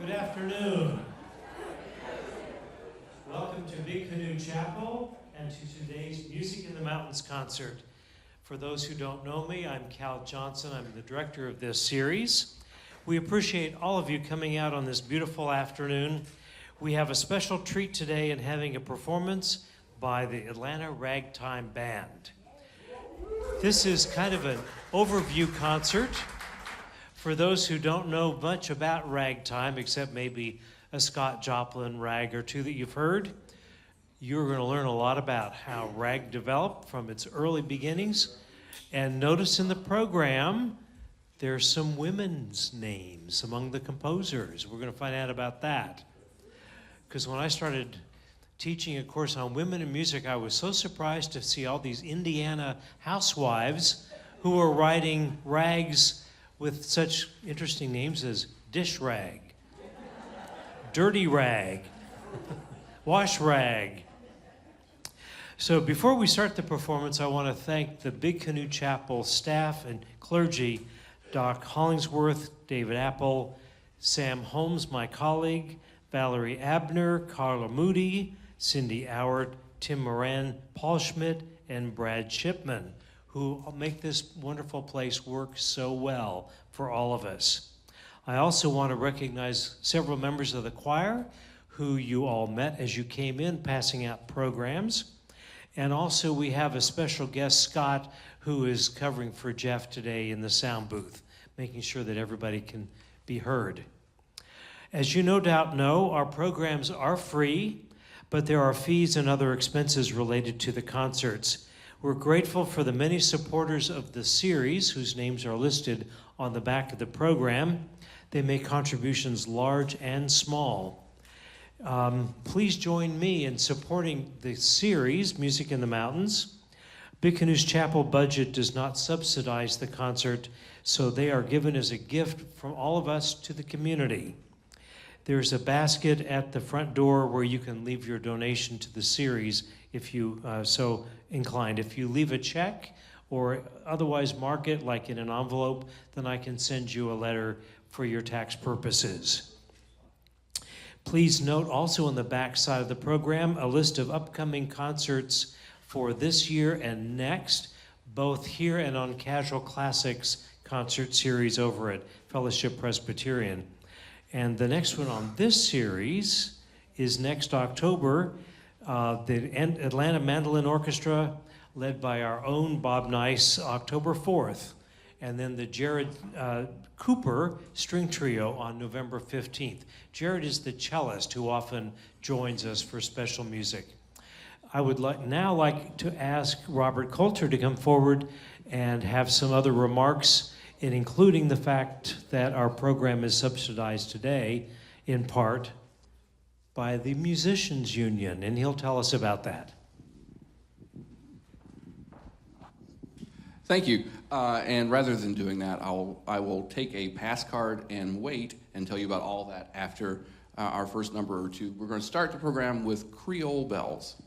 Good afternoon. Welcome to Big Canoe Chapel and to today's Music in the Mountains concert. For those who don't know me, I'm Cal Johnson. I'm the director of this series. We appreciate all of you coming out on this beautiful afternoon. We have a special treat today in having a performance by the Atlanta Ragtime Band. This is kind of an overview concert. For those who don't know much about ragtime, except maybe a Scott Joplin rag or two that you've heard, you're going to learn a lot about how rag developed from its early beginnings. And notice in the program, there's some women's names among the composers. We're going to find out about that. Because when I started teaching a course on women in music, I was so surprised to see all these Indiana housewives who were writing rags with such interesting names as dish rag, dirty rag, wash rag. So before we start the performance, I want to thank the Big Canoe Chapel staff and clergy, Doc Hollingsworth, David Apple, Sam Holmes, my colleague, Valerie Abner, Carla Moody, Cindy Howard, Tim Moran, Paul Schmidt, and Brad Shipman, who make this wonderful place work so well for all of us. I also want to recognize several members of the choir who you all met as you came in, passing out programs. And also we have a special guest, Scott, who is covering for Jeff today in the sound booth, making sure that everybody can be heard. As you no doubt know, our programs are free, but there are fees and other expenses related to the concerts. We're grateful for the many supporters of the series whose names are listed on the back of the program. They make contributions large and small. Please join me in supporting the series, Music in the Mountains. Big Canoe's Chapel budget does not subsidize the concert, so they are given as a gift from all of us to the community. There's a basket at the front door where you can leave your donation to the series if you so inclined. If you leave a check or otherwise mark it like in an envelope, then I can send you a letter for your tax purposes. Please note also on the back side of the program a list of upcoming concerts for this year and next, both here and on Casual Classics concert series over at Fellowship Presbyterian. And the next one on this series is next October, the Atlanta Mandolin Orchestra, led by our own Bob Nice, October 4th. And then the Jared Cooper String Trio on November 15th. Jared is the cellist who often joins us for special music. I would now like to ask Robert Coulter to come forward and have some other remarks, and including the fact that our program is subsidized today, in part, by the Musicians Union, and he'll tell us about that. Thank you. And rather than doing that, I will take a pass card and wait and tell you about all that after our first number or two. We're going to start the program with Creole Bells.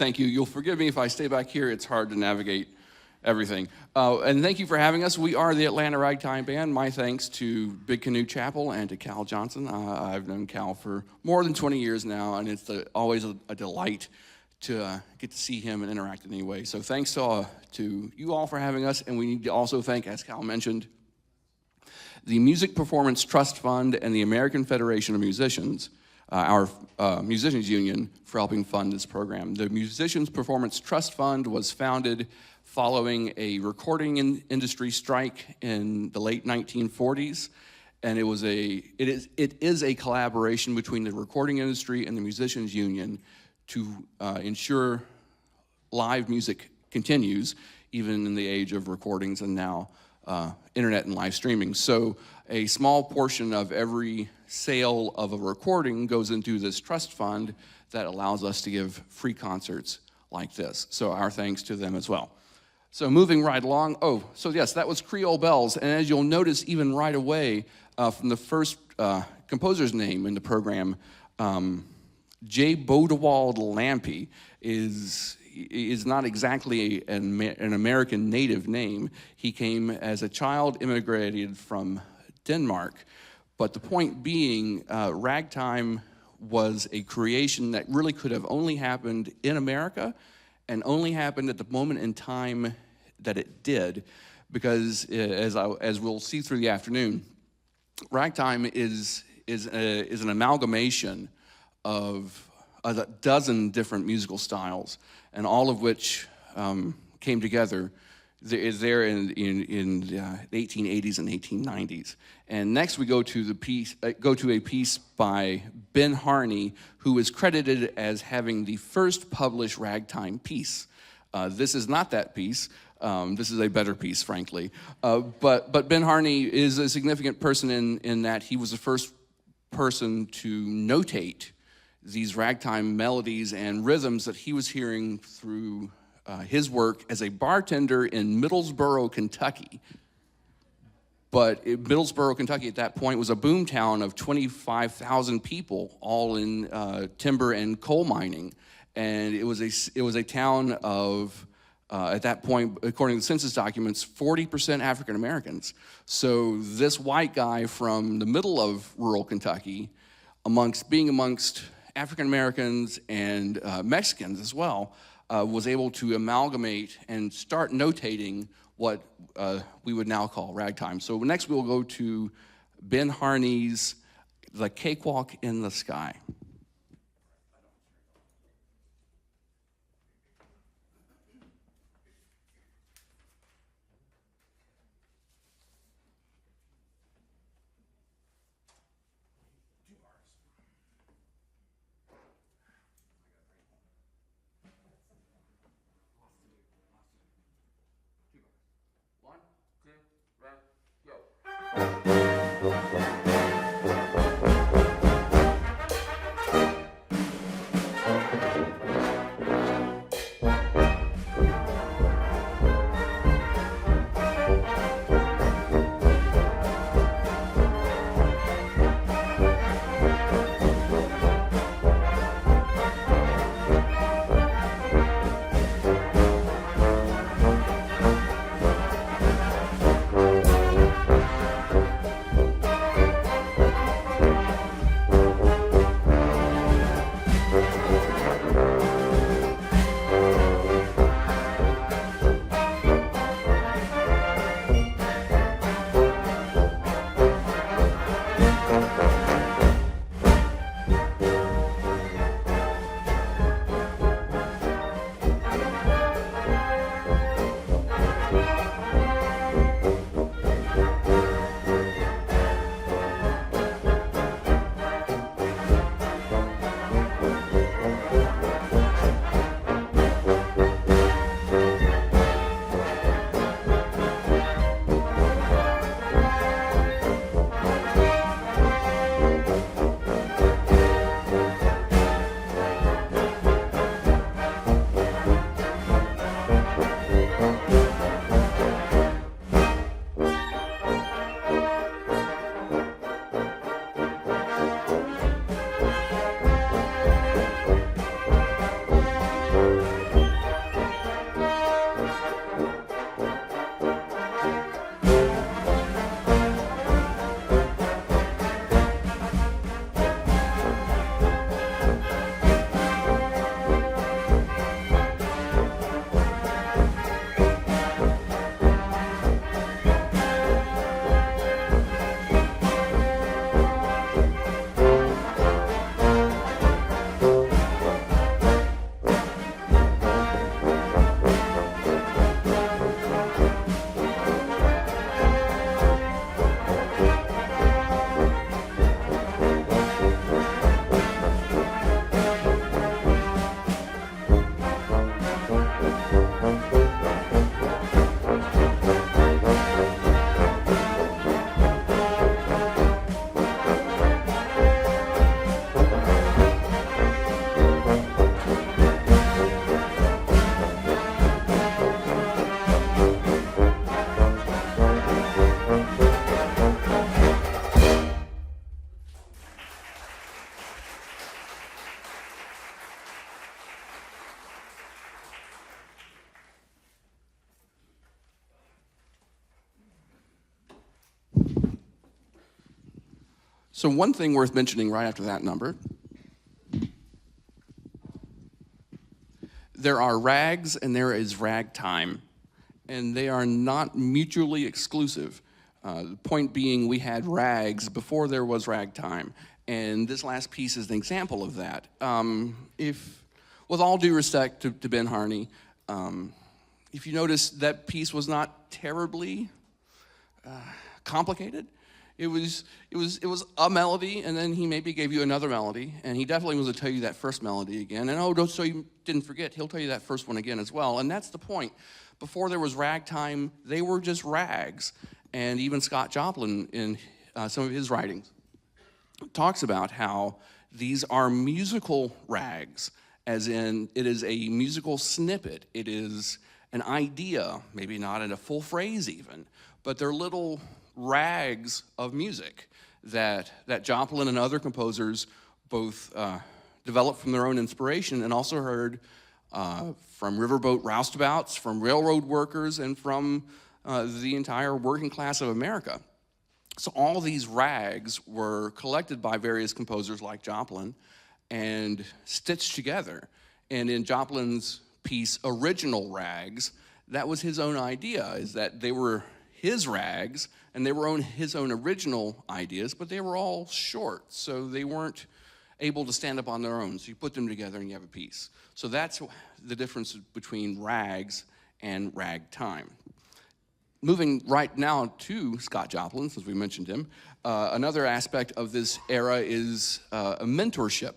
Thank you. You'll forgive me if I stay back here. It's hard to navigate everything. And thank you for having us. We are the Atlanta Ragtime Band. My thanks to Big Canoe Chapel and to Cal Johnson. I've known Cal for more than 20 years now, and it's always a delight to get to see him and interact in any way. So thanks to you all for having us, and we need to also thank, as Cal mentioned, the Music Performance Trust Fund and the American Federation of Musicians, our musicians union, for helping fund this program. The Musicians Performance Trust Fund was founded following a recording industry strike in the late 1940s, and it is a collaboration between the recording industry and the musicians union to ensure live music continues even in the age of recordings and now internet and live streaming. So a small portion of every sale of a recording goes into this trust fund that allows us to give free concerts like this. So our thanks to them as well. So moving right along, so yes, that was Creole Bells, and as you'll notice even right away from the first composer's name in the program, J. Bodewald Lampy is not exactly an American native name. He came as a child, immigrated from Denmark, but the point being, ragtime was a creation that really could have only happened in America and only happened at the moment in time that it did, because as we'll see through the afternoon, ragtime is an amalgamation of a dozen different musical styles, and all of which came together there in the 1880s and 1890s. And next we go to a piece by Ben Harney, who is credited as having the first published ragtime piece. This is not that piece. This is a better piece, frankly. But Ben Harney is a significant person in that he was the first person to notate these ragtime melodies and rhythms that he was hearing through his work as a bartender in Middlesboro, Kentucky. But Middlesboro, Kentucky at that point was a boom town of 25,000 people, all in timber and coal mining. And it was a town of, at that point, according to census documents, 40% African Americans. So this white guy from the middle of rural Kentucky, amongst African Americans and Mexicans as well, was able to amalgamate and start notating what we would now call ragtime. So next we'll go to Ben Harney's The Cakewalk in the Sky. So one thing worth mentioning right after that number, there are rags and there is ragtime, and they are not mutually exclusive. The point being, we had rags before there was ragtime, and this last piece is an example of that. With all due respect to Ben Harney, if you notice, that piece was not terribly complicated. It was a melody, and then he maybe gave you another melody, and he definitely was to tell you that first melody again. And so you didn't forget, he'll tell you that first one again as well. And that's the point. Before there was ragtime, they were just rags. And even Scott Joplin, in some of his writings, talks about how these are musical rags, as in it is a musical snippet. It is an idea, maybe not in a full phrase even, but they're little rags of music that Joplin and other composers both developed from their own inspiration and also heard from riverboat roustabouts, from railroad workers, and from the entire working class of America. So all these rags were collected by various composers like Joplin and stitched together. And in Joplin's piece, Original Rags, that was his own idea, is that they were his rags, and they were his own original ideas, but they were all short, so they weren't able to stand up on their own. So you put them together and you have a piece. So that's the difference between rags and ragtime. Moving right now to Scott Joplin, since we mentioned him, another aspect of this era is a mentorship.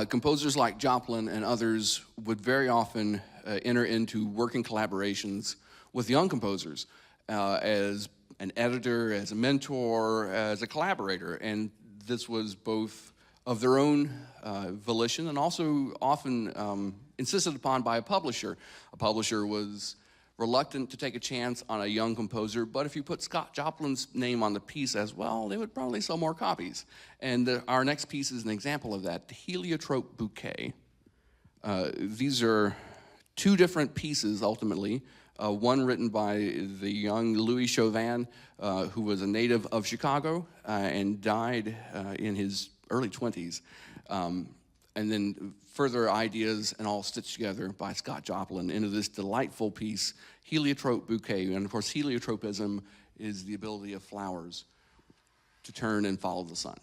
Composers like Joplin and others would very often enter into working collaborations with young composers as an editor, as a mentor, as a collaborator. And this was both of their own volition and also often insisted upon by a publisher. A publisher was reluctant to take a chance on a young composer, but if you put Scott Joplin's name on the piece as well, they would probably sell more copies. And our next piece is an example of that, the Heliotrope Bouquet. These are two different pieces, ultimately. One written by the young Louis Chauvin, who was a native of Chicago and died in his early 20s. And then further ideas and all stitched together by Scott Joplin into this delightful piece, Heliotrope Bouquet. And of course, heliotropism is the ability of flowers to turn and follow the sun.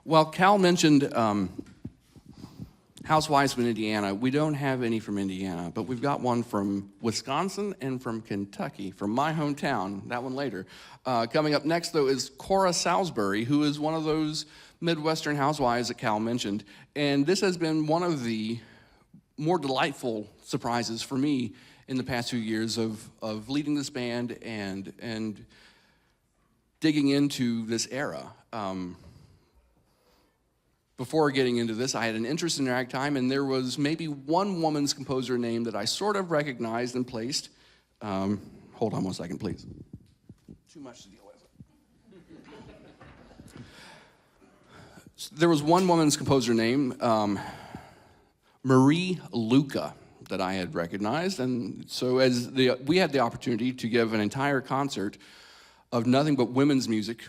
Well, Cal mentioned housewives from Indiana. We don't have any from Indiana, but we've got one from Wisconsin and from Kentucky, from my hometown. That one later. Coming up next, though, is Cora Salisbury, who is one of those Midwestern housewives that Cal mentioned. And this has been one of the more delightful surprises for me in the past few years of leading this band and digging into this era. Before getting into this, I had an interest in ragtime, and there was maybe one woman's composer name that I sort of recognized and placed. Hold on one second, please. Too much to deal with. There was one woman's composer name, Marie Luca, that I had recognized, and so we had the opportunity to give an entire concert of nothing but women's music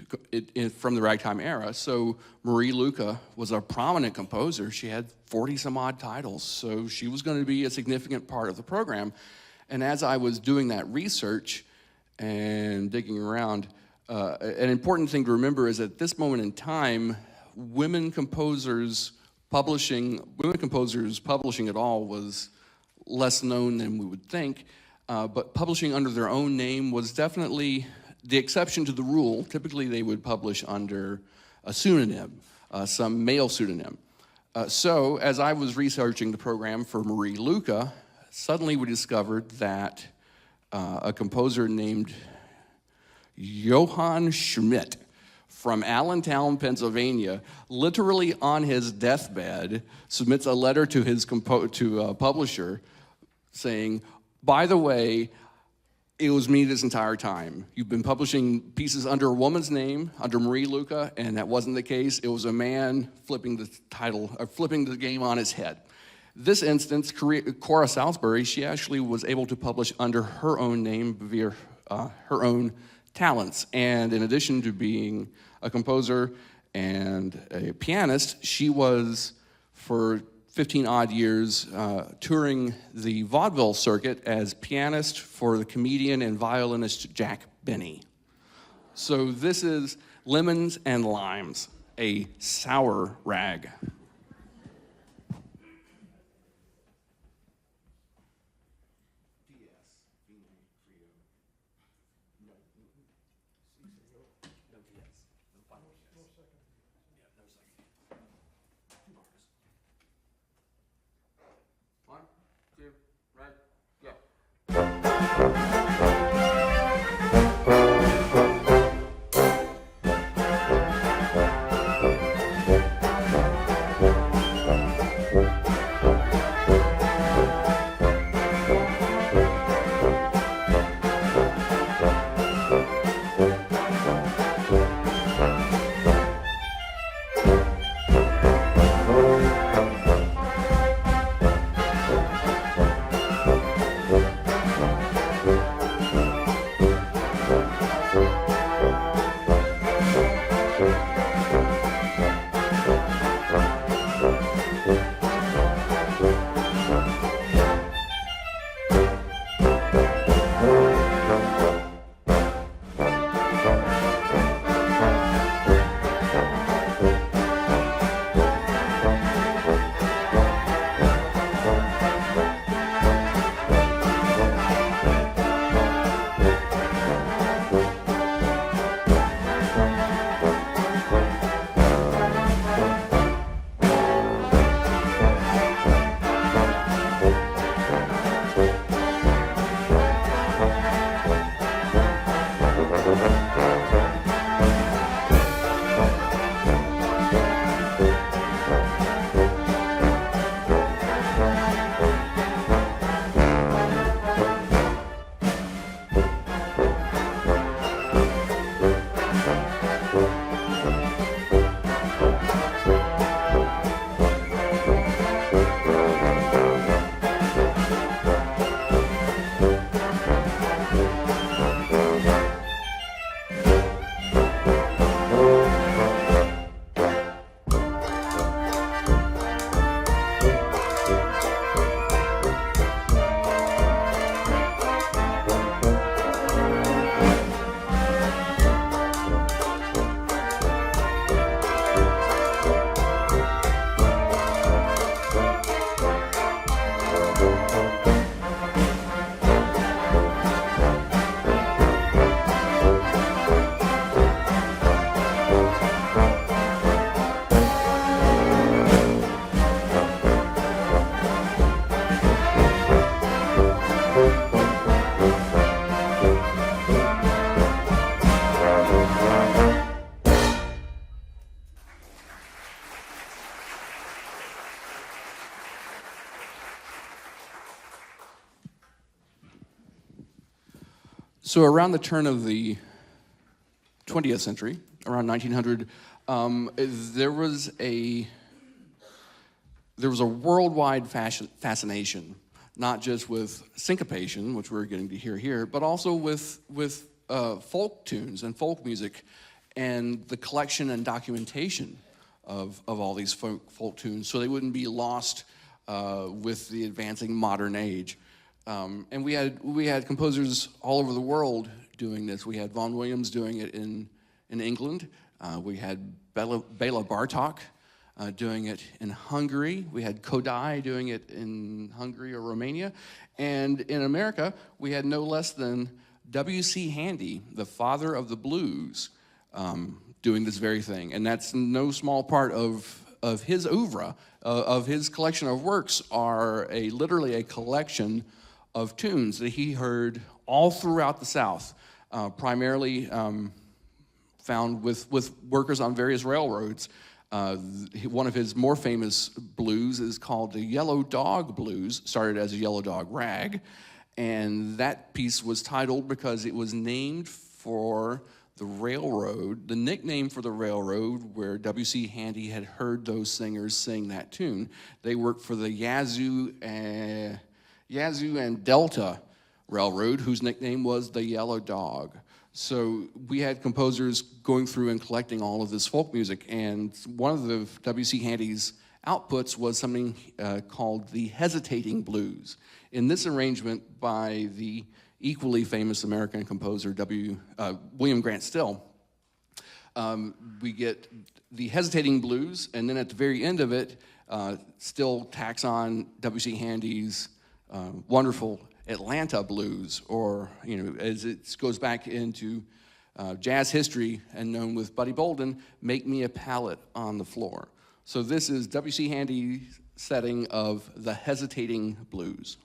from the ragtime era. So Marie Luca was a prominent composer. She had 40 some odd titles, so she was going to be a significant part of the program. And as I was doing that research and digging around, an important thing to remember is at this moment in time, women composers publishing at all was less known than we would think, but publishing under their own name was definitely the exception to the rule. Typically, they would publish under a pseudonym, some male pseudonym. So, as I was researching the program for Marie Luca, suddenly we discovered that a composer named Johann Schmidt from Allentown, Pennsylvania, literally on his deathbed, submits a letter to his publisher saying, "By the way, it was me this entire time. You've been publishing pieces under a woman's name, under Marie Luca, and that wasn't the case. It was a man flipping the game on his head." This instance, Cora Salisbury, she actually was able to publish under her own name via her own talents. And in addition to being a composer and a pianist, she was, for 15 odd years, touring the vaudeville circuit as pianist for the comedian and violinist Jack Benny. So this is Lemons and Limes, a sour rag. One, two, right, go. So around the turn of the 20th century, around 1900, there was a worldwide fascination, not just with syncopation, which we're getting to hear here, but also with folk tunes and folk music, and the collection and documentation of all these folk tunes, so they wouldn't be lost with the advancing modern age. And we had composers all over the world doing this. We had Vaughan Williams doing it in England. We had Bela Bartok doing it in Hungary. We had Kodai doing it in Hungary or Romania. And in America, we had no less than W.C. Handy, the father of the blues, doing this very thing. And that's no small part of his oeuvre, of his collection of works, are literally a collection of tunes that he heard all throughout the South, primarily found with workers on various railroads. One of his more famous blues is called the Yellow Dog Blues, started as a Yellow Dog Rag, and that piece was titled because it was named for the railroad, the nickname for the railroad where W.C. Handy had heard those singers sing that tune. They worked for the Yazoo and Delta Railroad, whose nickname was the Yellow Dog. So we had composers going through and collecting all of this folk music, and one of the W.C. Handy's outputs was something called the Hesitating Blues. In this arrangement by the equally famous American composer William Grant Still, we get the Hesitating Blues, and then at the very end of it, Still tacks on W.C. Handy's wonderful Atlanta blues, or, as it goes back into jazz history and known with Buddy Bolden, Make Me a Pallet on the Floor. So this is W.C. Handy's setting of the Hesitating Blues.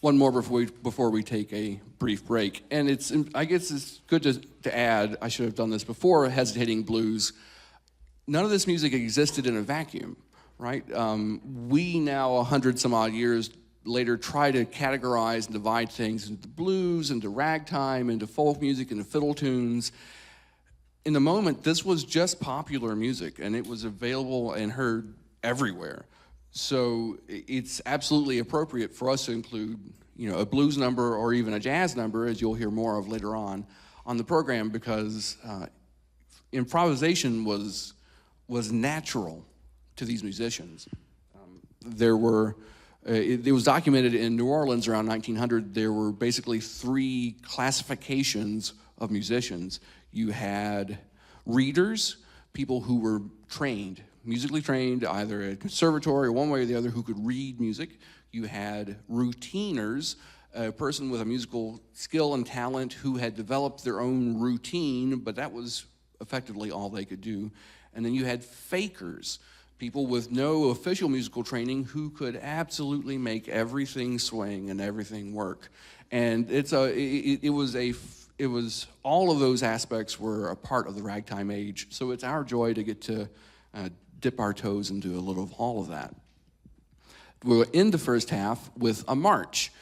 one more before we take a brief break. And I guess it's good to add, I should have done this before, Hesitating Blues. None of this music existed in a vacuum, right? We now, 100 some odd years later, try to categorize and divide things into blues, into ragtime, into folk music, into fiddle tunes. In the moment, this was just popular music, and it was available and heard everywhere. So it's absolutely appropriate for us to include, a blues number or even a jazz number, as you'll hear more of later on the program, because improvisation was natural to these musicians. It was documented in New Orleans around 1900. There were basically 3 classifications of musicians. You had readers, people who were musically trained, either at conservatory or one way or the other, who could read music. You had routiners, a person with a musical skill and talent who had developed their own routine, but that was effectively all they could do. And then you had fakers, people with no official musical training who could absolutely make everything swing and everything work. And it was all of those aspects were a part of the ragtime age. So it's our joy to get to dip our toes into a little of all of that. We'll end the first half with a march,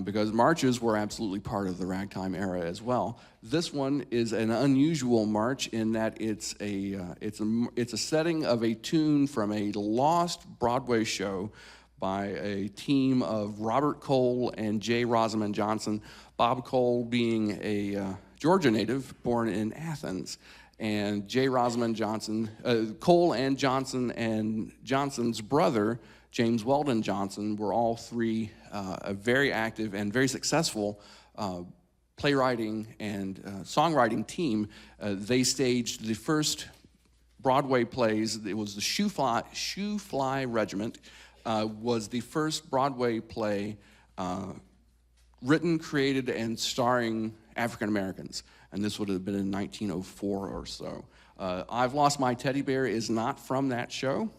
because marches were absolutely part of the ragtime era as well. This one is an unusual march in that it's a setting of a tune from a lost Broadway show by a team of Robert Cole and J. Rosamond Johnson. Bob Cole being a Georgia native born in Athens, and J. Rosamond Johnson, Cole and Johnson's brother, James Weldon Johnson, were all 3 a very active and very successful playwriting and songwriting team. They staged the first Broadway plays. It was the Shoe Fly Regiment, was the first Broadway play written, created, and starring African Americans. And this would have been in 1904 or so. I've Lost My Teddy Bear is not from that show,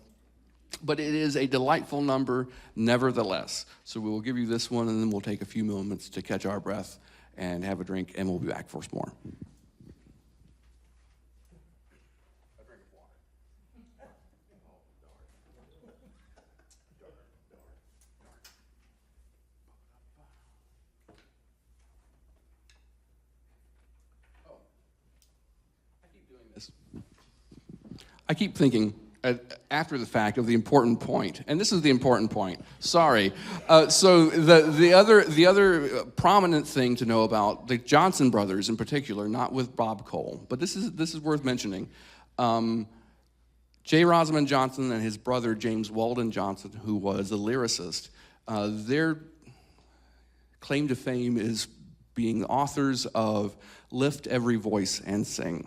but it is a delightful number nevertheless. So we will give you this one, and then we'll take a few moments to catch our breath and have a drink, and we'll be back for some more. I keep thinking after the fact of the important point, and this is the important point. Sorry. So the other prominent thing to know about the Johnson brothers in particular, not with Bob Cole, but this is worth mentioning. J. Rosamond Johnson and his brother James Weldon Johnson, who was a lyricist, their claim to fame is being authors of "Lift Every Voice and Sing."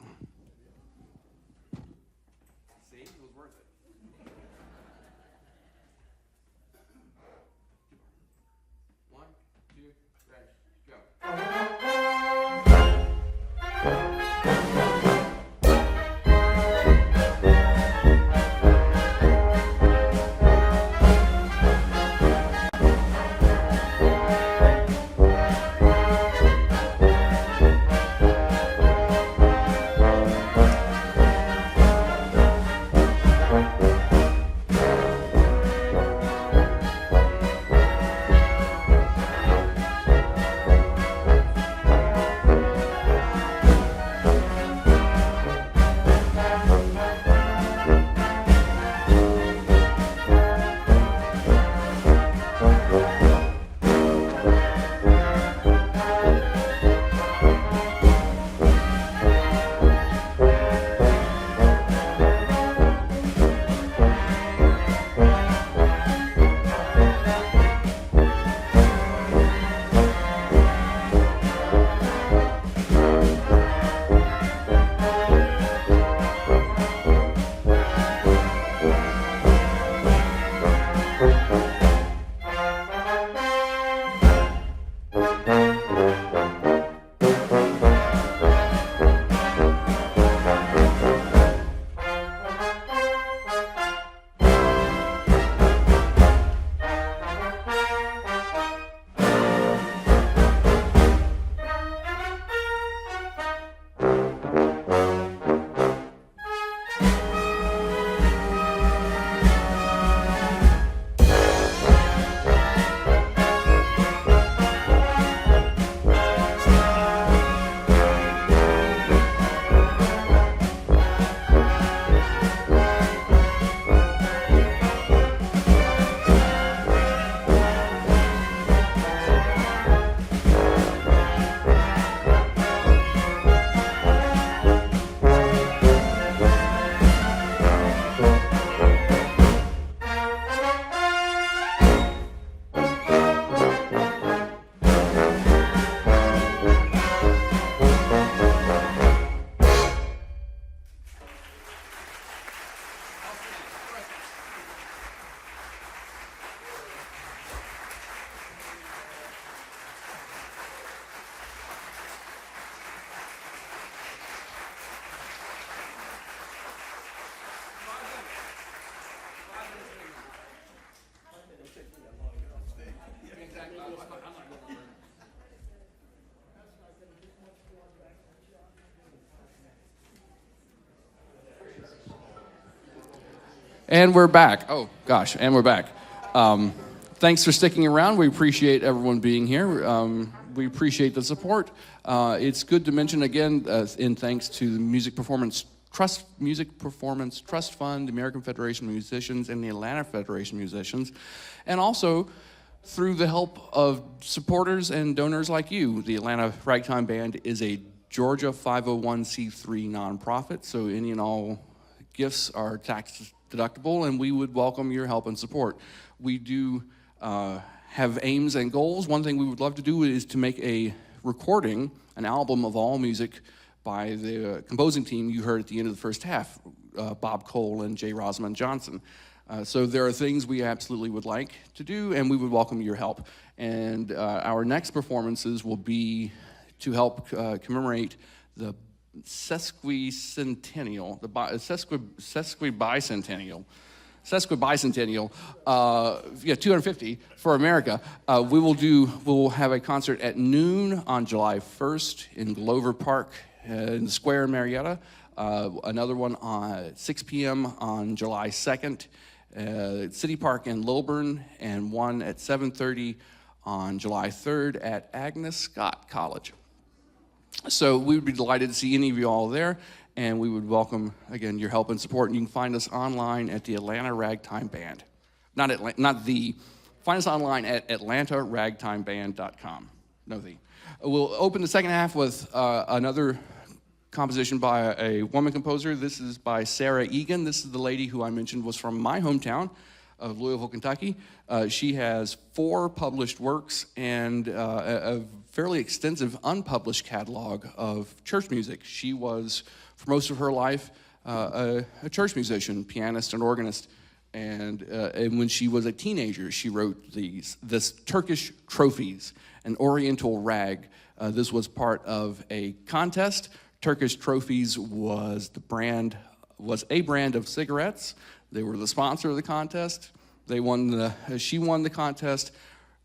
And we're back. Oh, gosh, and we're back. Thanks for sticking around. We appreciate everyone being here. We appreciate the support. It's good to mention again, in thanks to the Music Performance Trust Fund, the American Federation of Musicians, and the Atlanta Federation of Musicians, and also through the help of supporters and donors like you. The Atlanta Ragtime Band is a Georgia 501c3 nonprofit, so any and all gifts are tax deductible, and we would welcome your help and support. We do have aims and goals. One thing we would love to do is to make a recording, an album of all music by the composing team you heard at the end of the first half, Bob Cole and J. Rosamond Johnson. So there are things we absolutely would like to do, and we would welcome your help. And our next performances will be to help commemorate the sesquicentennial, sesquibicentennial, 250 for America. We will have a concert at noon on July 1st in Glover Park in the square in Marietta. Another one at 6 p.m. on July 2nd, City Park in Lilburn, and one at 7:30 on July 3rd at Agnes Scott College. So we would be delighted to see any of you all there, and we would welcome, again, your help and support. And you can find us online at the Atlanta Ragtime Band. Find us online at atlantaragtimeband.com. We'll open the second half with another composition by a woman composer. This is by Sarah Egan. This is the lady who I mentioned was from my hometown of Louisville, Kentucky. She has 4 published works and a fairly extensive unpublished catalog of church music. She was, for most of her life, a church musician, pianist, and organist. And when she was a teenager, she wrote this Turkish Trophies, an Oriental rag. This was part of a contest. Turkish Trophies was a brand of cigarettes. They were the sponsor of the contest. She won the contest.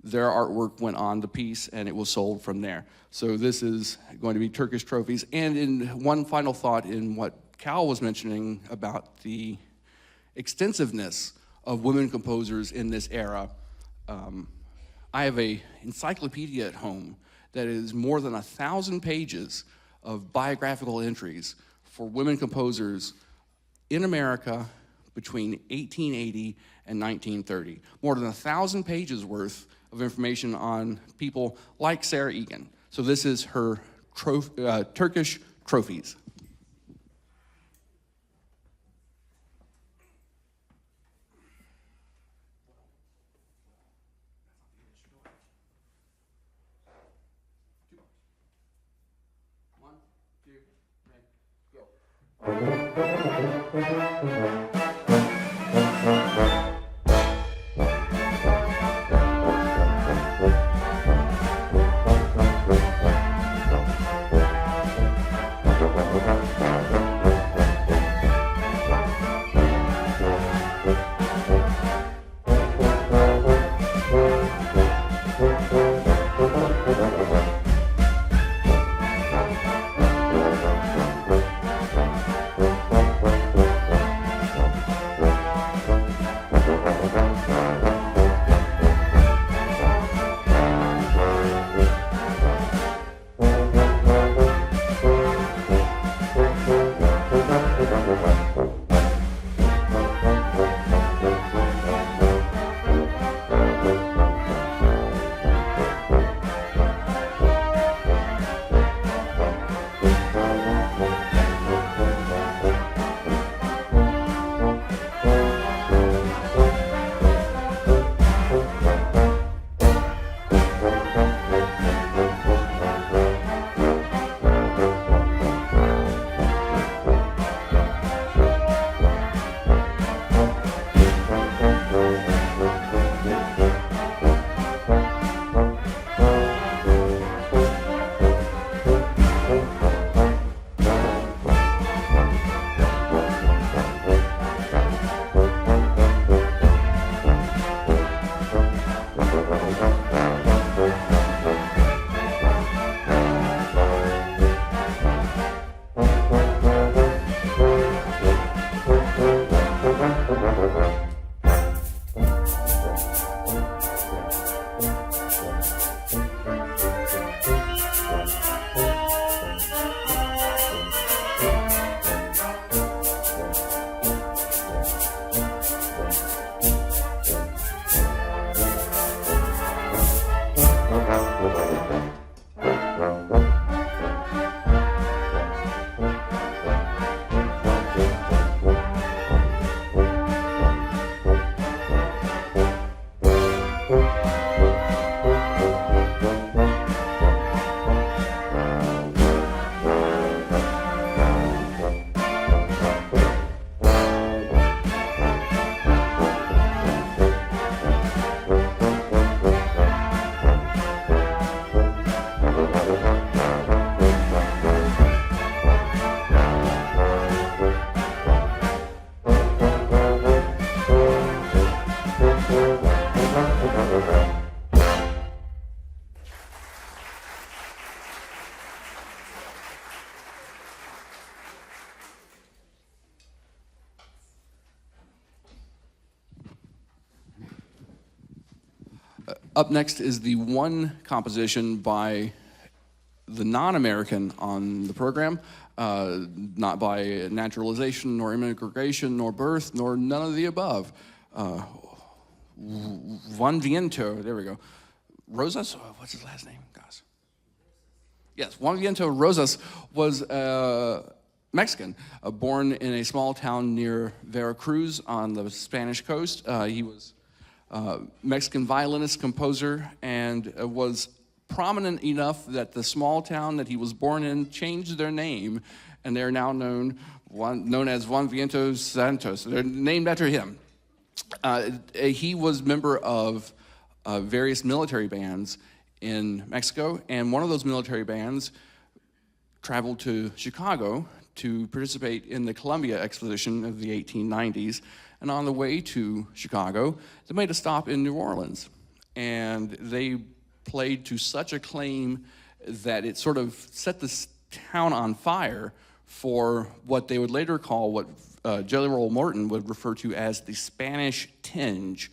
Their artwork went on the piece, and it was sold from there. So this is going to be Turkish Trophies. And in one final thought in what Cal was mentioning about the extensiveness of women composers in this era, I have an encyclopedia at home that is more than 1,000 pages of biographical entries for women composers in America between 1880 and 1930. More than 1,000 pages worth of information on people like Sarah Egan. So this is her Turkish Trophies. One, two, three, go. Up next is the one composition by the non-American on the program, not by naturalization, nor immigration, nor birth, nor none of the above. Juan Viento, there we go. Rosas? Oh, what's his last name? Gosh. Yes, Juan Viento Rosas was Mexican, born in a small town near Veracruz on the Spanish coast. He was Mexican violinist, composer, and was prominent enough that the small town that he was born in changed their name, and they're now known as Juan Viento Santos. They're named after him. He was member of various military bands in Mexico, and one of those military bands traveled to Chicago to participate in the Columbia Expedition of the 1890s. And on the way to Chicago, they made a stop in New Orleans. And they played to such acclaim that it sort of set this town on fire for what they would later call, what Jelly Roll Morton would refer to as the Spanish tinge.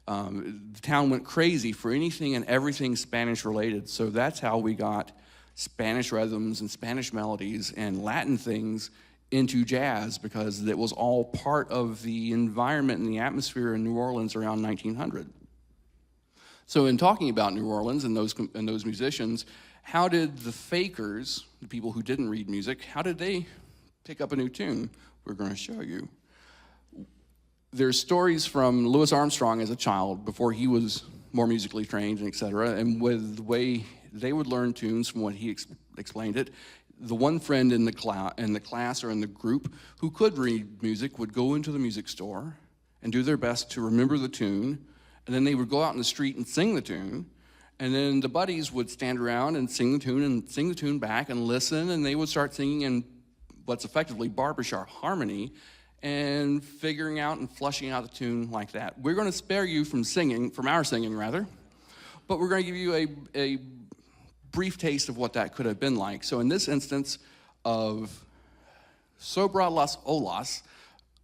The town went crazy for anything and everything Spanish related. So that's how we got Spanish rhythms and Spanish melodies and Latin things into jazz, because it was all part of the environment and the atmosphere in New Orleans around 1900. So in talking about New Orleans and those musicians, how did the fakers, the people who didn't read music, how did they pick up a new tune? We're going to show you. There's stories from Louis Armstrong as a child before he was more musically trained and et cetera, and with the way they would learn tunes from what he explained it. The one friend in the class or in the group who could read music would go into the music store and do their best to remember the tune, and then they would go out in the street and sing the tune, and then the buddies would stand around and sing the tune back and listen, and they would start singing in what's effectively barbershop harmony and figuring out and flushing out the tune like that. We're going to spare you from our singing rather, but we're going to give you a brief taste of what that could have been like. So in this instance of Sobre las Olas,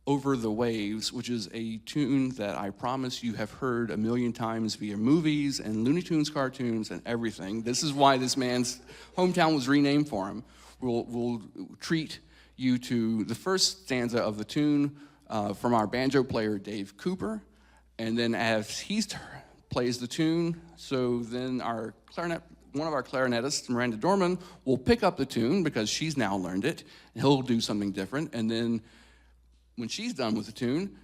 Over the Waves, which is a tune that I promise you have heard a million times via movies and Looney Tunes cartoons and everything. This is why this man's hometown was renamed for him. We'll treat you to the first stanza of the tune from our banjo player, Dave Cooper. And then as he plays the tune, so then one of our clarinetists, Miranda Dorman, will pick up the tune because she's now learned it, and he'll do something different. And then when she's done with the tune,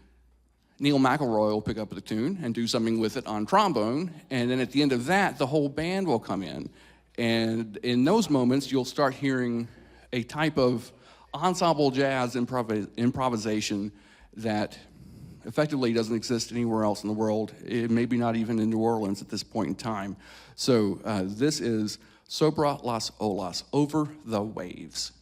Neil McElroy will pick up the tune and do something with it on trombone. And then at the end of that, the whole band will come in. And in those moments, you'll start hearing a type of ensemble jazz improvisation that effectively doesn't exist anywhere else in the world, maybe not even in New Orleans at this point in time. So this is Sobre las Olas, Over the Waves.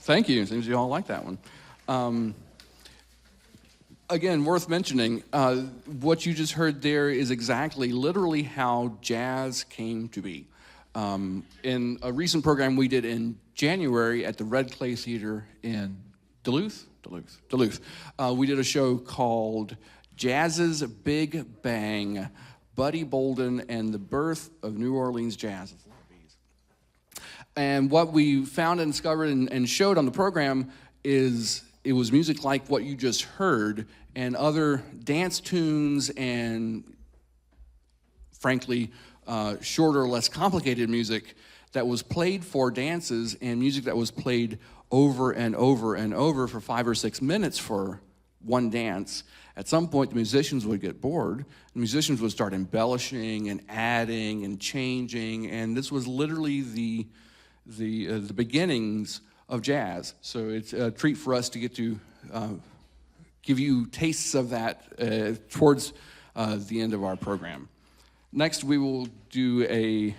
Thank you. Seems you all like that one. Again, worth mentioning, what you just heard there is exactly, literally how jazz came to be. In a recent program we did in January at the Red Clay Theater in Duluth, we did a show called Jazz's Big Bang, Buddy Bolden and the Birth of New Orleans Jazz. And what we found and discovered and showed on the program is it was music like what you just heard and other dance tunes and, frankly, shorter, less complicated music that was played for dances and music that was played over and over and over for 5 or 6 minutes for one dance. At some point, the musicians would get bored. The musicians would start embellishing and adding and changing, and this was literally the beginnings of jazz. So it's a treat for us to get to give you tastes of that towards the end of our program. Next, we will do a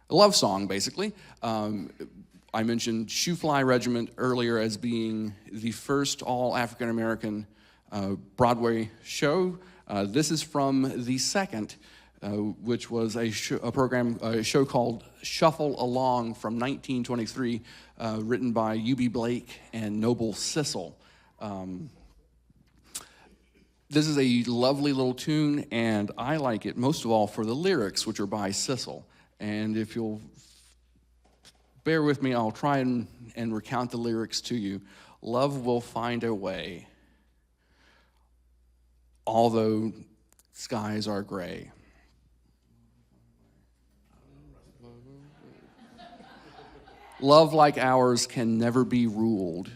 love song, basically. I mentioned Shoe Fly Regiment earlier as being the first all-African-American Broadway show. This is from the second, which was a show called Shuffle Along from 1923, written by U.B. Blake and Noble Sissel. This is a lovely little tune, and I like it most of all for the lyrics, which are by Sissel. And if you'll bear with me, I'll try and recount the lyrics to you. Love will find a way, although skies are gray. Love like ours can never be ruled.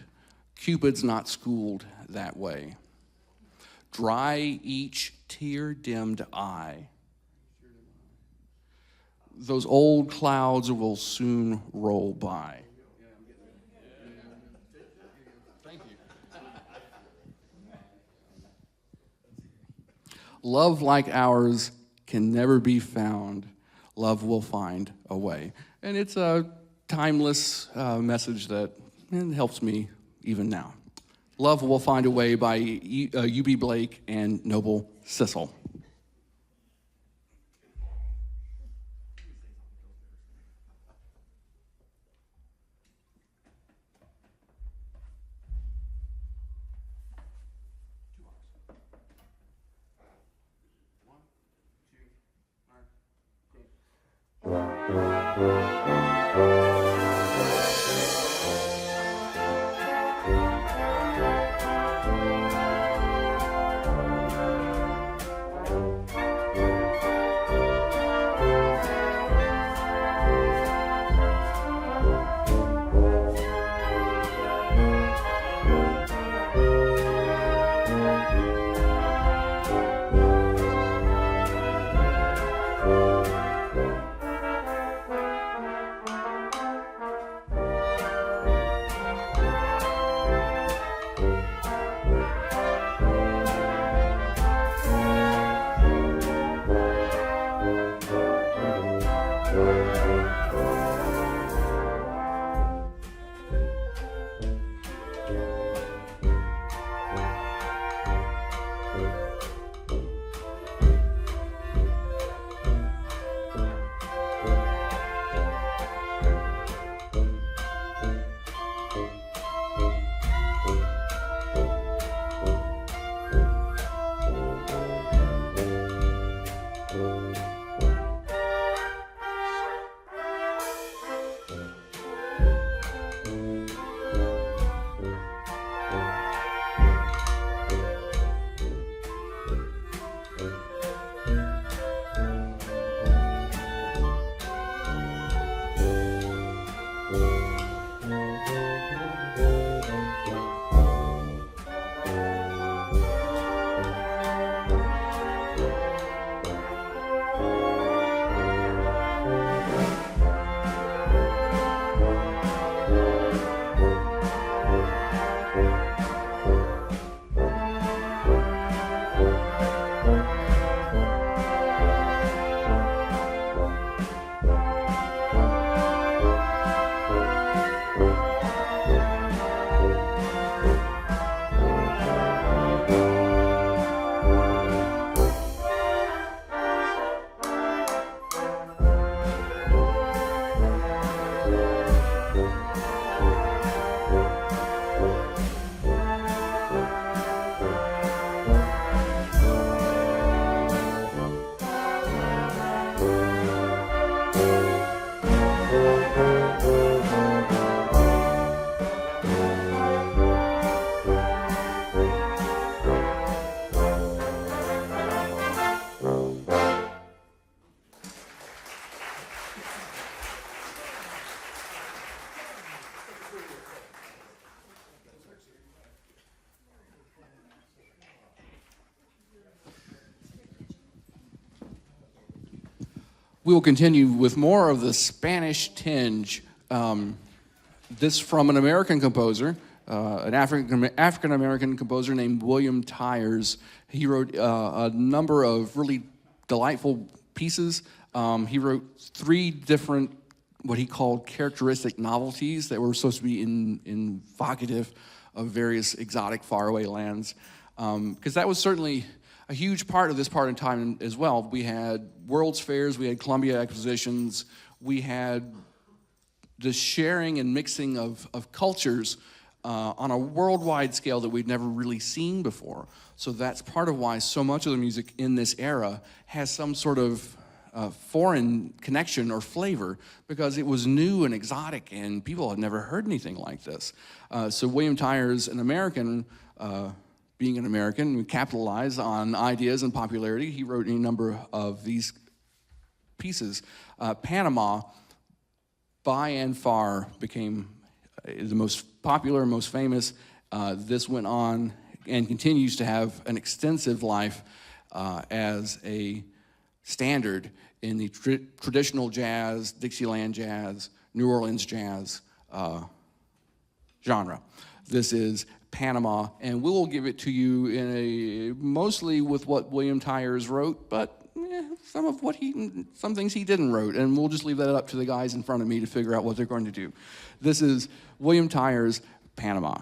Cupid's not schooled that way. Dry each tear-dimmed eye. Those old clouds will soon roll by. Thank you. Love like ours can never be found. Love will find a way. And it's a timeless message that helps me even now. Love Will Find a Way by U.B. Blake and Noble Sissel. We will continue with more of the Spanish tinge. This from an American composer, an African-American composer named William Tyers. He wrote a number of really delightful pieces. He wrote 3 different, what he called characteristic novelties that were supposed to be evocative of various exotic faraway lands. Because that was certainly a huge part of this part in time as well. We had World's Fairs, we had Columbia Expositions, we had the sharing and mixing of cultures on a worldwide scale that we'd never really seen before. So that's part of why so much of the music in this era has some sort of foreign connection or flavor, because it was new and exotic and people had never heard anything like this. So William Tyers, an American, being an American, we capitalize on ideas and popularity. He wrote any number of these pieces. Panama, by and far, became the most popular, most famous. This went on and continues to have an extensive life as a standard in the traditional jazz, Dixieland jazz, New Orleans jazz genre. This is Panama, and we'll give it to you in a mostly with what William Tyers wrote, but some things he didn't wrote, and we'll just leave that up to the guys in front of me to figure out what they're going to do. This is William Tyers, Panama.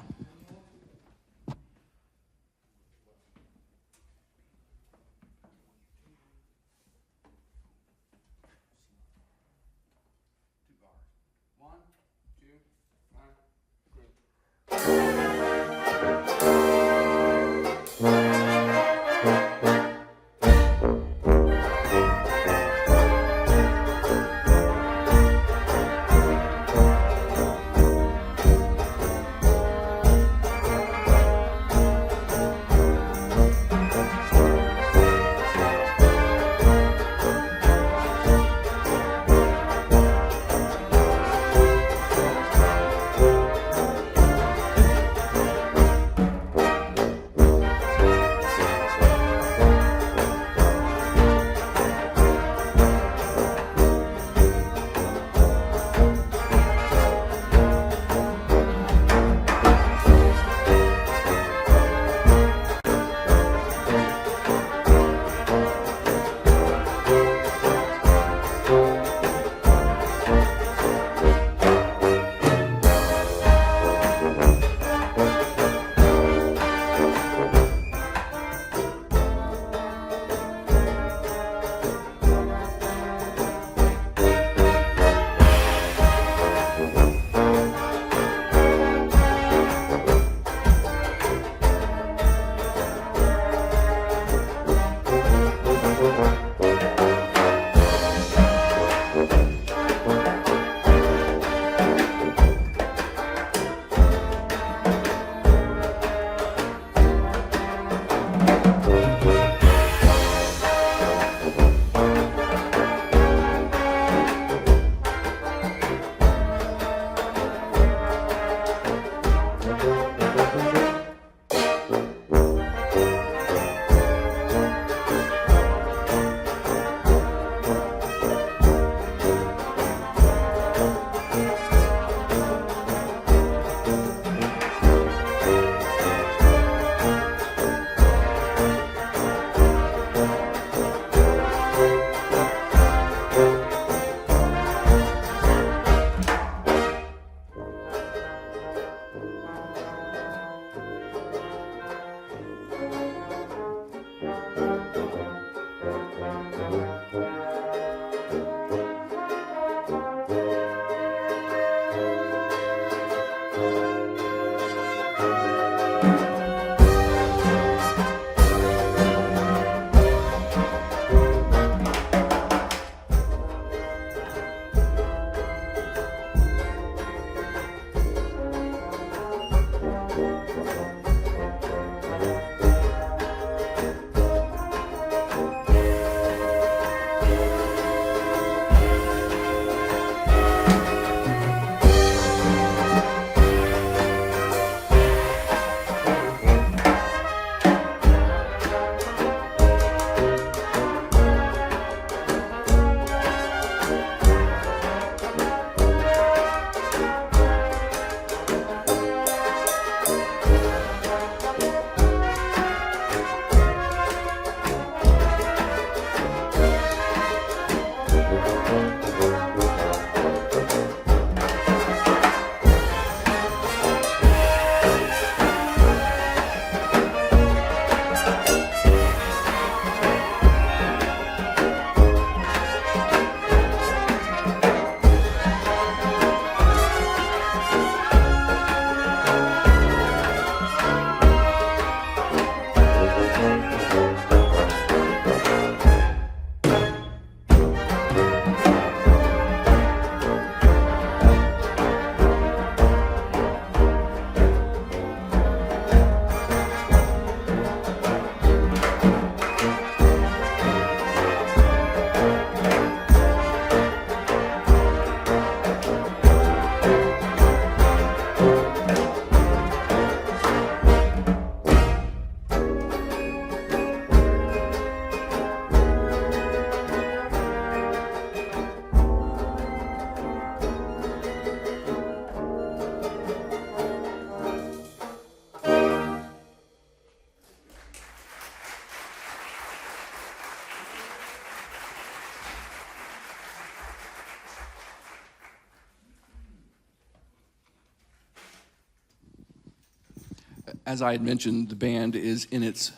as I had mentioned, the band is in its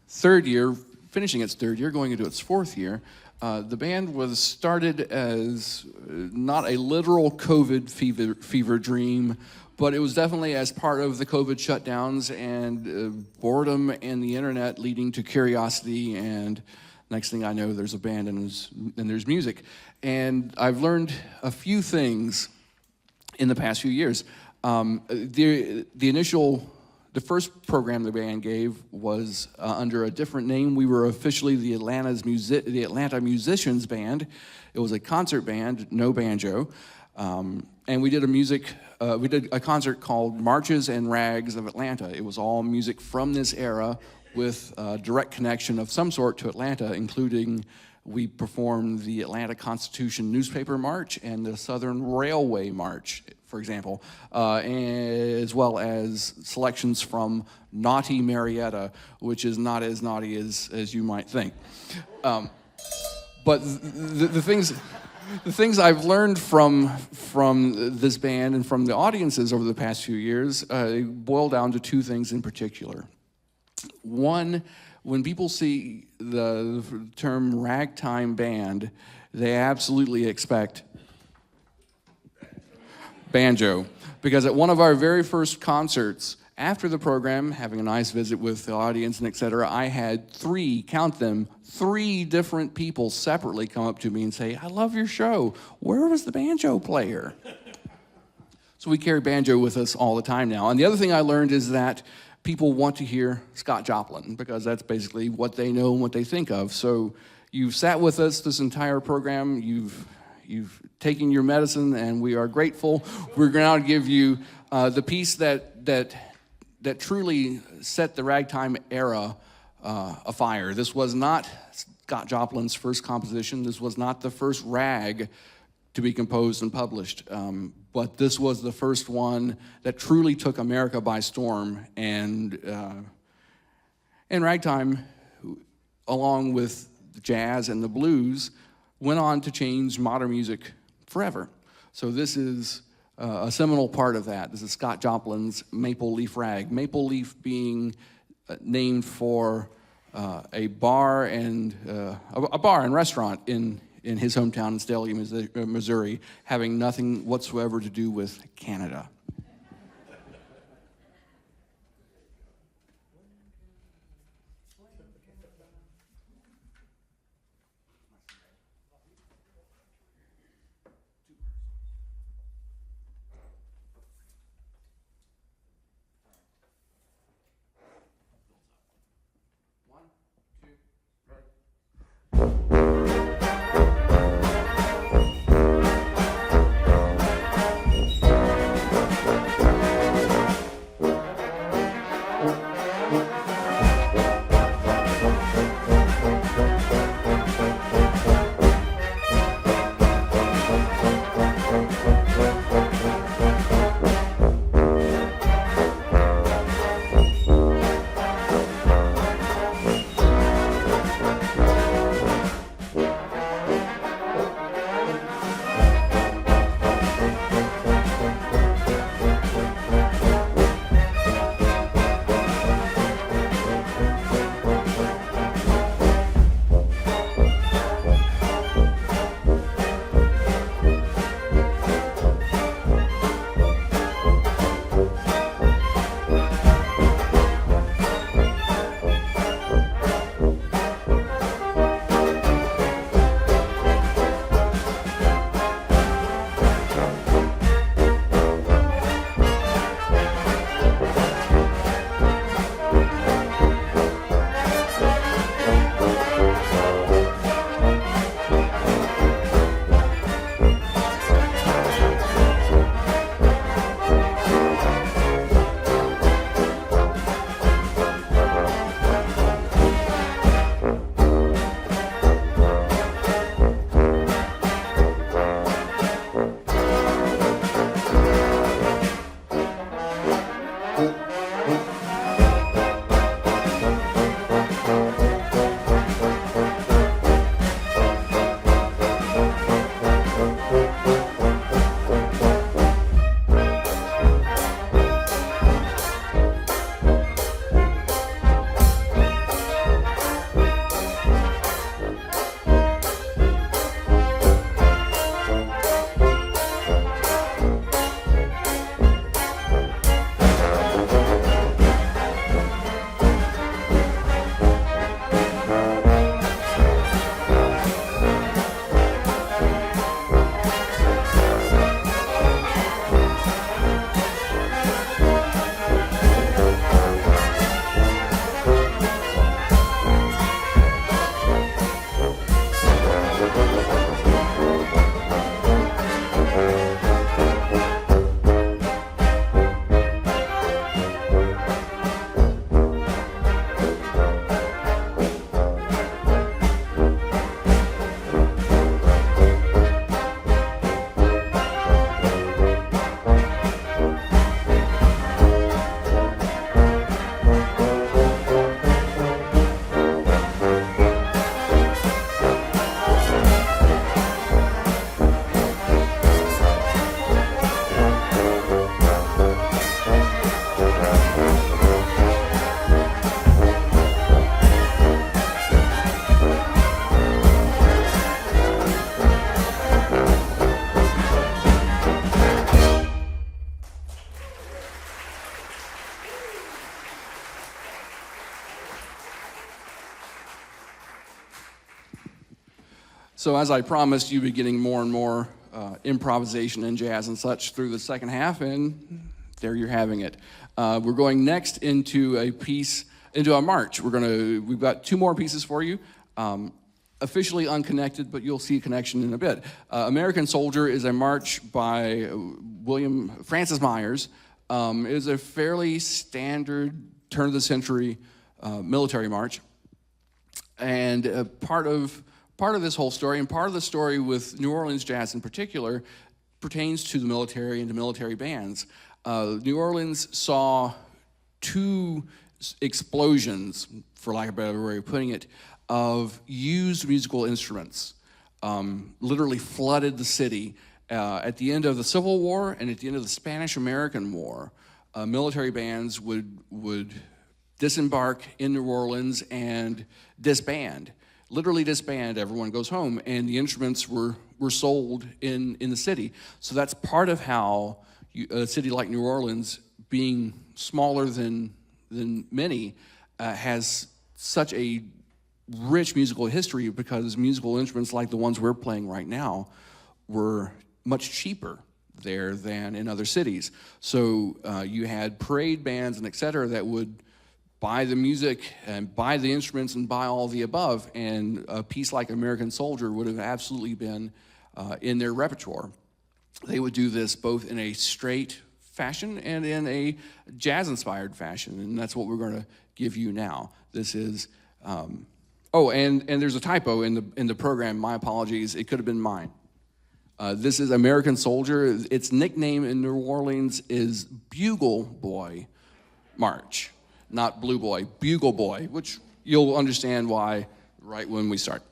third year, finishing its third year, going into its fourth year. The band was started as not a literal COVID fever dream, but it was definitely as part of the COVID shutdowns and boredom and the internet leading to curiosity, and next thing I know, there's a band and there's music. And I've learned a few things in the past few years. The first program the band gave was under a different name. We were officially the Atlanta Musicians Band. It was a concert band, no banjo. And we did a concert called Marches and Rags of Atlanta. It was all music from this era with a direct connection of some sort to Atlanta, including we performed the Atlanta Constitution Newspaper March and the Southern Railway March, for example, as well as selections from Naughty Marietta, which is not as naughty as you might think. But the things I've learned from this band and from the audiences over the past few years boil down to two things in particular. One, when people see the term ragtime band, they absolutely expect banjo. Because at one of our very first concerts, after the program, having a nice visit with the audience and et cetera, I had three different people separately come up to me and say, "I love your show. Where was the banjo player?" So we carry banjo with us all the time now. And the other thing I learned is that people want to hear Scott Joplin, because that's basically what they know and what they think of. So you've sat with us this entire program, you've taken your medicine, and we are grateful. We're going to give you the piece that truly set the ragtime era afire. This was not Scott Joplin's first composition. This was not the first rag to be composed and published. But this was the first one that truly took America by storm. And ragtime, along with the jazz and the blues, went on to change modern music forever. So this is a seminal part of that. This is Scott Joplin's Maple Leaf Rag. Maple Leaf being named for a bar and restaurant in his hometown in Staley, Missouri, having nothing whatsoever to do with Canada. So as I promised, you'll be getting more and more improvisation and jazz and such through the second half, and there you're having it. We're going next into a march. We've got two more pieces for you. Officially unconnected, but you'll see a connection in a bit. American Soldier is a march by Francis Myers. It is a fairly standard turn-of-the-century military march. And part of this whole story, and part of the story with New Orleans jazz in particular, pertains to the military and to military bands. New Orleans saw two explosions, for lack of a better way of putting it, of used musical instruments. Literally flooded the city. At the end of the Civil War and at the end of the Spanish-American War, military bands would disembark in New Orleans and disband. Literally disband, everyone goes home, and the instruments were sold in the city. So that's part of how a city like New Orleans, being smaller than many, has such a rich musical history, because musical instruments like the ones we're playing right now were much cheaper there than in other cities. So you had parade bands and et cetera that would buy the music and buy the instruments and buy all the above, and a piece like American Soldier would have absolutely been in their repertoire. They would do this both in a straight fashion and in a jazz-inspired fashion, and that's what we're going to give you now. This is, and there's a typo in the program. My apologies. It could have been mine. This is American Soldier. Its nickname in New Orleans is Bugle Boy March. Not Blue Boy, Bugle Boy, which you'll understand why right when we start.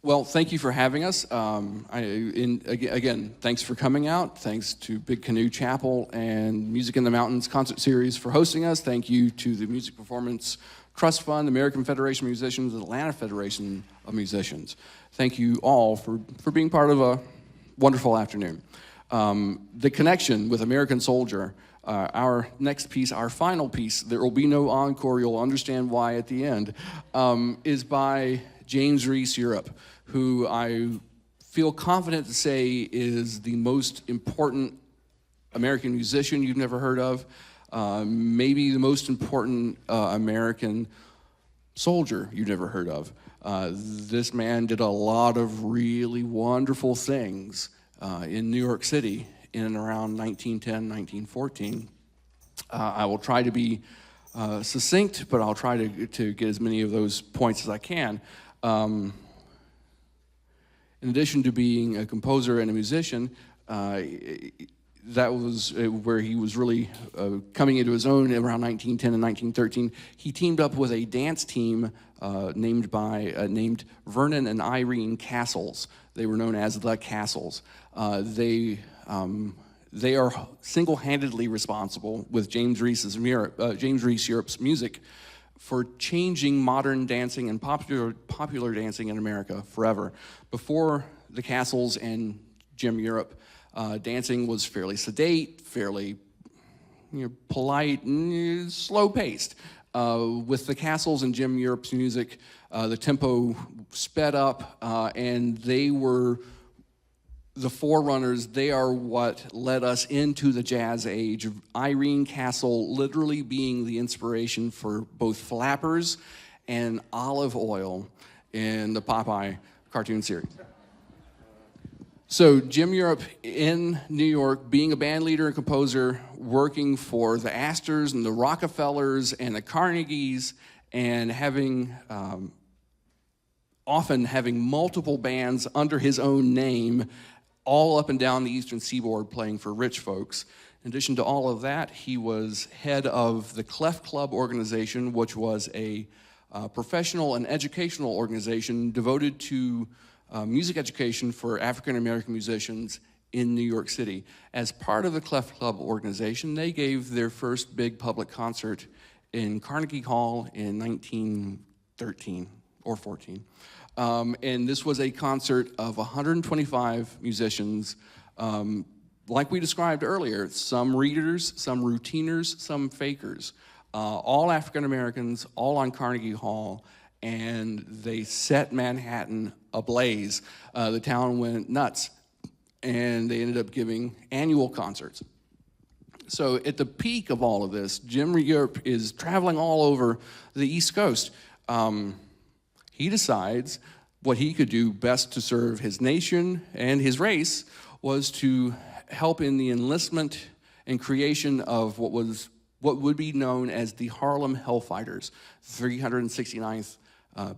Well, thank you for having us. Again, thanks for coming out. Thanks to Big Canoe Chapel and Music in the Mountains concert series for hosting us. Thank you to the Music Performance Trust Fund, the American Federation of Musicians, the Atlanta Federation of Musicians. Thank you all for being part of a wonderful afternoon. The connection with American Soldier, our next piece, our final piece, there will be no encore, you'll understand why at the end, is by James Reese Europe, who I feel confident to say is the most important American musician you've never heard of, maybe the most important American soldier you've never heard of. This man did a lot of really wonderful things in New York City in and around 1910, 1914. I will try to be succinct, but I'll try to get as many of those points as I can. In addition to being a composer and a musician, that was where he was really coming into his own around 1910 and 1913. He teamed up with a dance team named Vernon and Irene Castles. They were known as the Castles. They are single-handedly responsible with James Reese Europe's music for changing modern dancing and popular dancing in America forever. Before the Castles and Jim Europe, dancing was fairly sedate, fairly polite, and slow-paced. With the Castles and Jim Europe's music, the tempo sped up, and they were the forerunners. They are what led us into the jazz age. Irene Castle literally being the inspiration for both flappers and olive oil in the Popeye cartoon series. So Jim Europe in New York, being a band leader and composer, working for the Astors and the Rockefellers and the Carnegies, and often having multiple bands under his own name, all up and down the Eastern Seaboard playing for rich folks. In addition to all of that, he was head of the Clef Club organization, which was a professional and educational organization devoted to music education for African American musicians in New York City. As part of the Clef Club organization, they gave their first big public concert in Carnegie Hall in 1913 or 14. And this was a concert of 125 musicians, like we described earlier, some readers, some routiners, some fakers, all African Americans, all on Carnegie Hall, and they set Manhattan ablaze. The town went nuts, and they ended up giving annual concerts. So at the peak of all of this, Jim Europe is traveling all over the East Coast. He decides what he could do best to serve his nation and his race was to help in the enlistment and creation of what would be known as the Harlem Hellfighters, 369th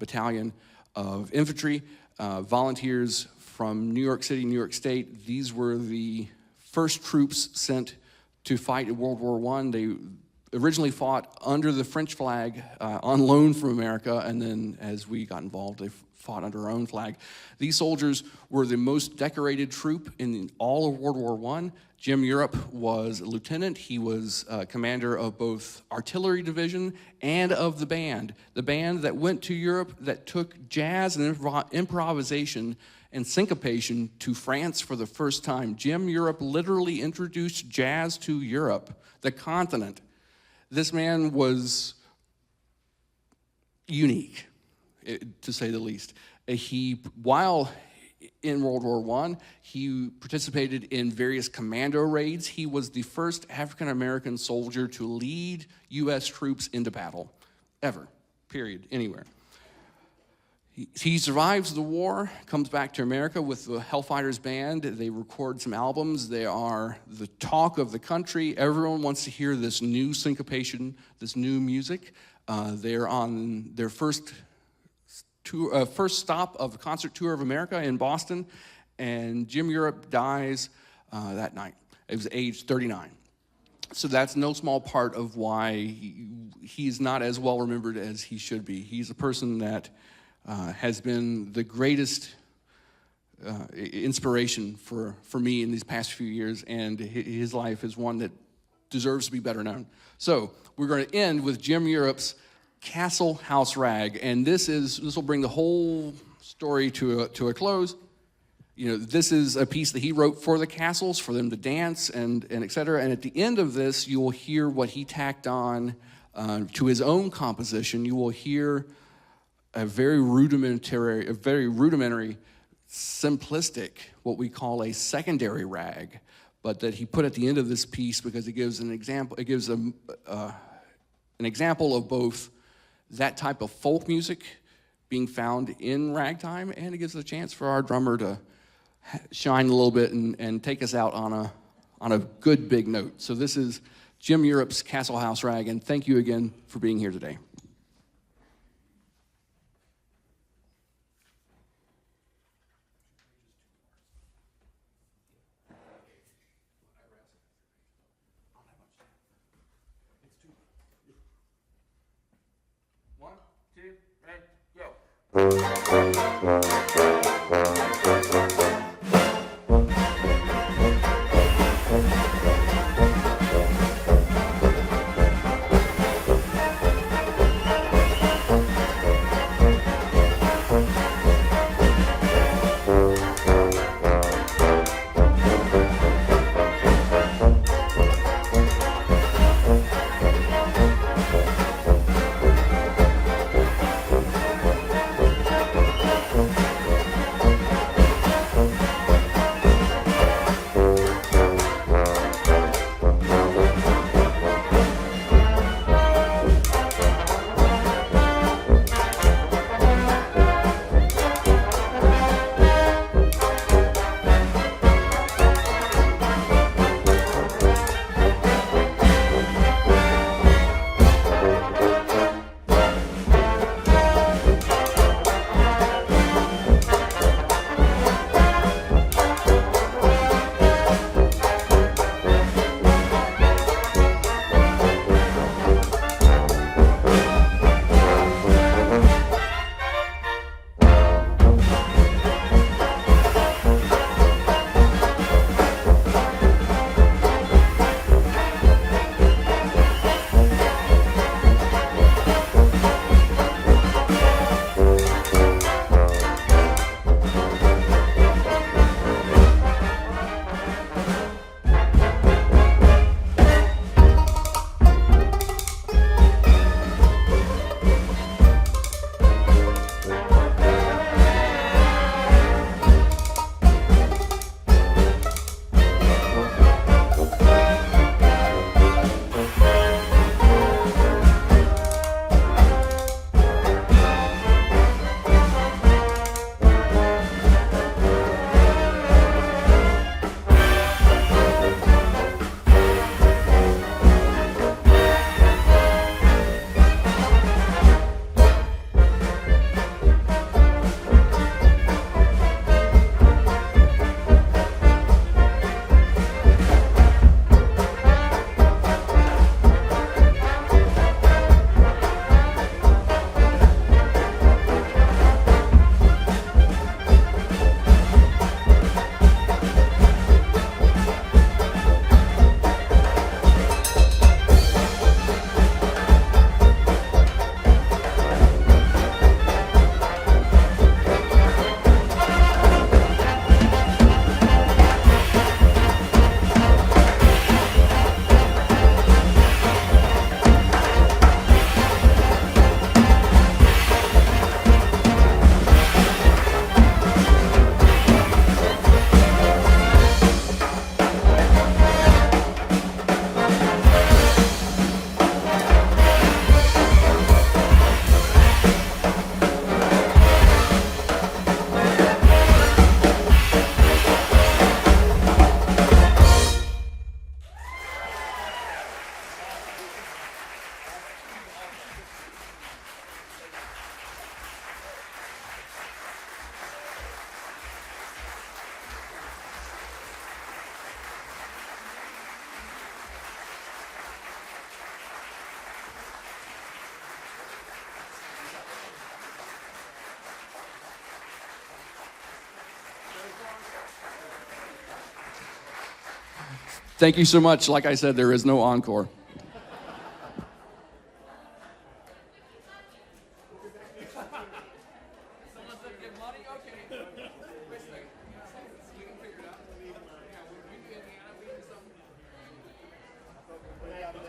Battalion of Infantry, volunteers from New York City, New York State. These were the first troops sent to fight in World War I. They originally fought under the French flag on loan from America, and then as we got involved, they fought under our own flag. These soldiers were the most decorated troop in all of World War I. Jim Europe was a lieutenant. He was commander of both artillery division and of the band that went to Europe, that took jazz and improvisation and syncopation to France for the first time. Jim Europe literally introduced jazz to Europe, the continent. This man was unique, to say the least. While in World War I, he participated in various commando raids. He was the first African-American soldier to lead U.S. troops into battle, ever, period, anywhere. He survives the war, comes back to America with the Hellfighters Band. They record some albums. They are the talk of the country. Everyone wants to hear this new syncopation, this new music. They're on their first stop of the concert tour of America in Boston, and Jim Europe dies that night. He was age 39. So that's no small part of why he's not as well remembered as he should be. He's a person that has been the greatest inspiration for me in these past few years, and his life is one that deserves to be better known. So we're going to end with Jim Europe's Castle House Rag, and this will bring the whole story to a close. You know, this is a piece that he wrote for the castles, for them to dance and et cetera. And at the end of this, you will hear what he tacked on to his own composition. You will hear a very rudimentary, simplistic, what we call a secondary rag, but that he put at the end of this piece because it gives an example. It gives an example of both that type of folk music being found in ragtime, and it gives a chance for our drummer to shine a little bit and take us out on a good big note. So this is Jim Europe's Castle House Rag, and thank you again for being here today. One, two, and go. Thank you so much. Like I said, there is no encore. What happened